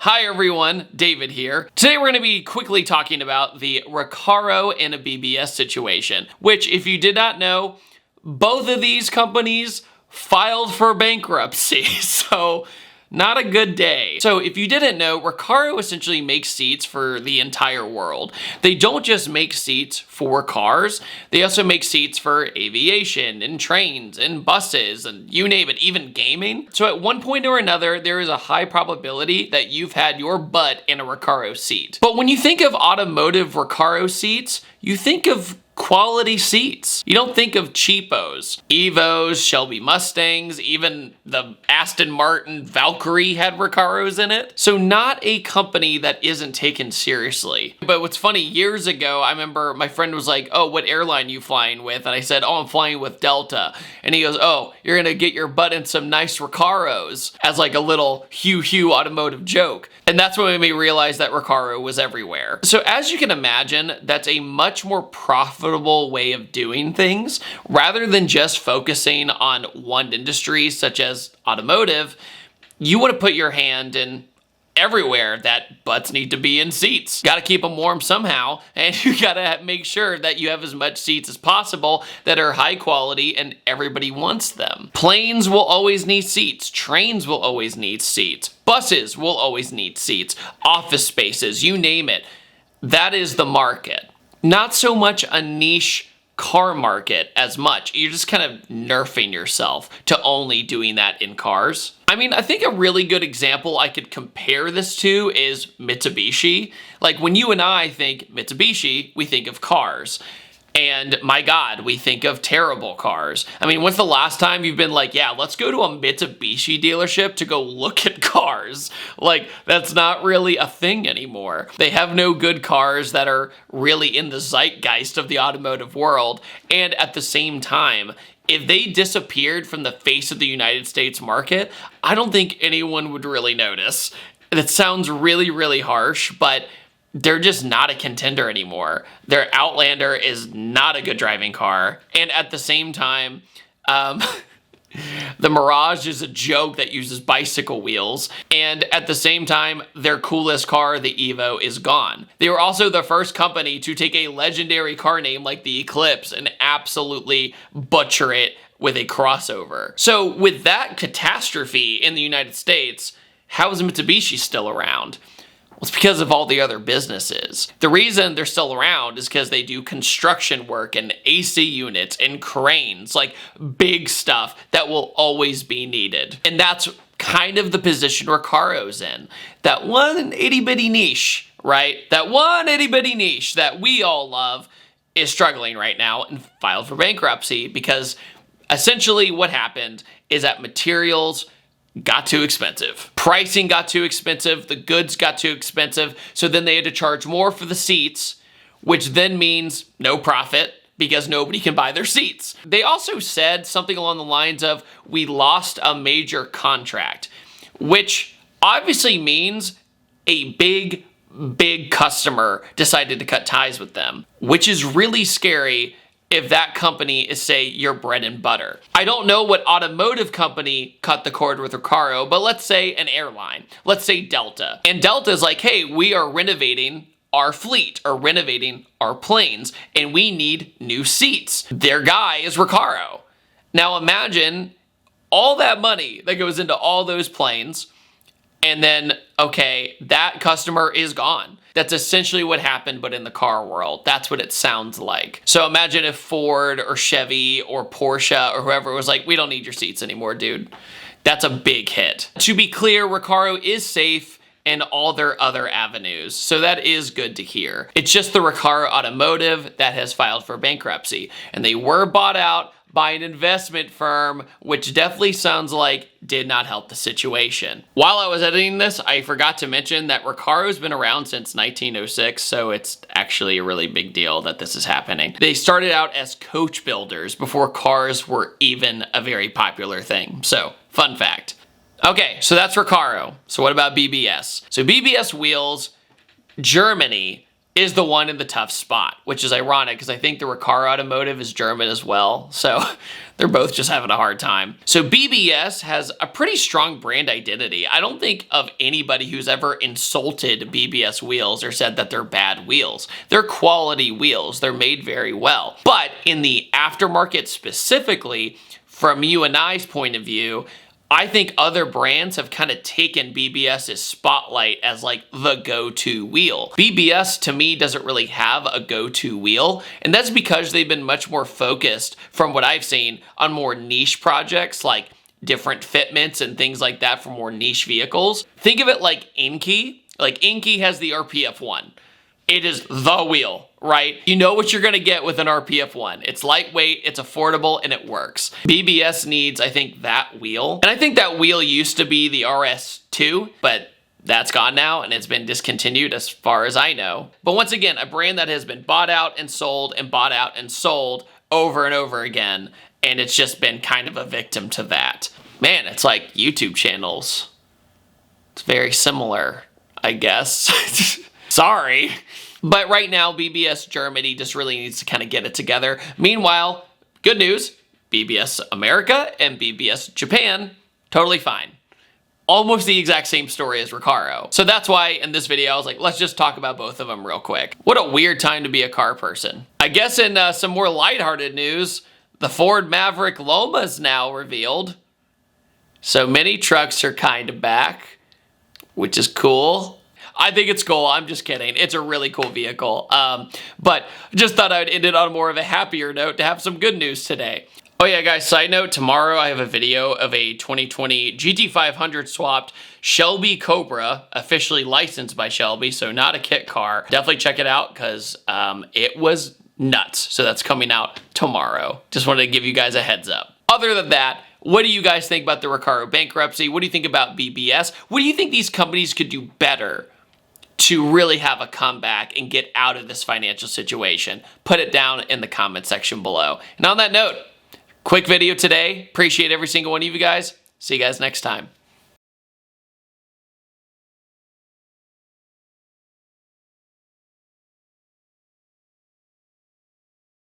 Hi everyone, David here. Today we're going to be quickly talking about the Recaro and a BBS situation, which if you did not know, both of these companies filed for bankruptcy, so not a good day. So if you didn't know, Recaro essentially makes seats for the entire world. They don't just make seats for cars, they also make seats for aviation and trains and buses and you name it, even gaming. So at one point or another, there is a high probability that you've had your butt in a Recaro seat. But when you think of automotive Recaro seats, you think of quality seats. You don't think of cheapos. Evos, Shelby Mustangs, even the Aston Martin Valkyrie had Recaros in it. So not a company that isn't taken seriously. But what's funny, years ago, I remember my friend was like, oh, what airline you flying with? And I said, oh, I'm flying with Delta. And he goes, oh, you're gonna get your butt in some nice Recaros, as like a little hue automotive joke. And that's what made me realize that Recaro was everywhere. So as you can imagine, that's a much more profitable way of doing things. Rather than just focusing on one industry such as automotive, you want to put your hand in everywhere that butts need to be in seats. Got to keep them warm somehow, and you got to make sure that you have as much seats as possible that are high quality and everybody wants them. Planes will always need seats. Trains will always need seats. Buses will always need seats. Office spaces, you name it. That is the market. Not so much a niche car market as much. You're just kind of nerfing yourself to only doing that in cars. I mean, I think a really good example I could compare this to is Mitsubishi. Like when you and I think Mitsubishi, we think of cars. And my God, we think of terrible cars. I mean, when's the last time you've been like, yeah, let's go to a Mitsubishi dealership to go look at cars? Like, that's not really a thing anymore. They have no good cars that are really in the zeitgeist of the automotive world. And at the same time, if they disappeared from the face of the United States market, I don't think anyone would really notice. That sounds really, really harsh, but they're just not a contender anymore. Their Outlander is not a good driving car. And at the same time, the Mirage is a joke that uses bicycle wheels. And at the same time, their coolest car, the Evo, is gone. They were also the first company to take a legendary car name like the Eclipse and absolutely butcher it with a crossover. So with that catastrophe in the United States, how is Mitsubishi still around? Well, it's because of all the other businesses. The reason they're still around is because they do construction work and AC units and cranes, like big stuff that will always be needed. And that's kind of the position Recaro's in. That one itty bitty niche, right? That one itty bitty niche that we all love is struggling right now and filed for bankruptcy because essentially what happened is that materials got too expensive. Pricing got too expensive, the goods got too expensive, so then they had to charge more for the seats, which then means no profit because nobody can buy their seats. They also said something along the lines of, we lost a major contract, which obviously means a big customer decided to cut ties with them, which is really scary if that company is, say, your bread and butter. I don't know what automotive company cut the cord with Recaro, but let's say an airline. Let's say Delta. And Delta's like, hey, we are renovating our fleet or renovating our planes, and we need new seats. Their guy is Recaro. Now imagine all that money that goes into all those planes, and then, okay, that customer is gone. That's essentially what happened, but in the car world. That's what it sounds like. So imagine if Ford or Chevy or Porsche or whoever was like, we don't need your seats anymore, dude. That's a big hit. To be clear, Recaro is safe in all their other avenues, so that is good to hear. It's just the Recaro Automotive that has filed for bankruptcy, and they were bought out by an investment firm, which definitely sounds like did not help the situation. While I was editing this, I forgot to mention that Recaro's been around since 1906, so it's actually a really big deal that this is happening. They started out as coach builders before cars were even a very popular thing. So, fun fact. Okay, so that's Recaro. So what about BBS? So BBS wheels, Germany is the one in the tough spot, which is ironic because I think the Recaro automotive is German as well. So they're both just having a hard time. So BBS has a pretty strong brand identity. I don't think of anybody who's ever insulted BBS wheels or said that they're bad wheels. They're quality wheels. They're made very well. But in the aftermarket specifically, from you and I's point of view, I think other brands have kind of taken BBS's spotlight as like the go-to wheel. BBS to me doesn't really have a go-to wheel, and that's because they've been much more focused, from what I've seen, on more niche projects like different fitments and things like that for more niche vehicles. Think of it like Inky. Like Inky has the RPF1. It is the wheel, right? You know what you're gonna get with an RPF1. It's lightweight, it's affordable, and it works. BBS needs, I think, that wheel. And I think that wheel used to be the RS2, but that's gone now and it's been discontinued as far as I know. But once again, a brand that has been bought out and sold and bought out and sold over and over again, and it's just been kind of a victim to that. Man, it's like YouTube channels. It's very similar, I guess. Sorry. But right now, BBS Germany just really needs to kind of get it together. Meanwhile, good news, BBS America and BBS Japan, totally fine. Almost the exact same story as Recaro. So that's why in this video, I was like, let's just talk about both of them real quick. What a weird time to be a car person. I guess in some more lighthearted news, the Ford Maverick Loma is now revealed. So mini trucks are kind of back, which is cool. I think it's cool. I'm just kidding. It's a really cool vehicle. But just thought I'd end it on more of a happier note to have some good news today. Oh yeah, guys, side note, tomorrow I have a video of a 2020 GT500 swapped Shelby Cobra, officially licensed by Shelby, so not a kit car. Definitely check it out because it was nuts. So that's coming out tomorrow. Just wanted to give you guys a heads up. Other than that, what do you guys think about the Recaro bankruptcy? What do you think about BBS? What do you think these companies could do better to really have a comeback and get out of this financial situation? Put it down in the comment section below. And on that note, quick video today. Appreciate every single one of you guys. See you guys next time.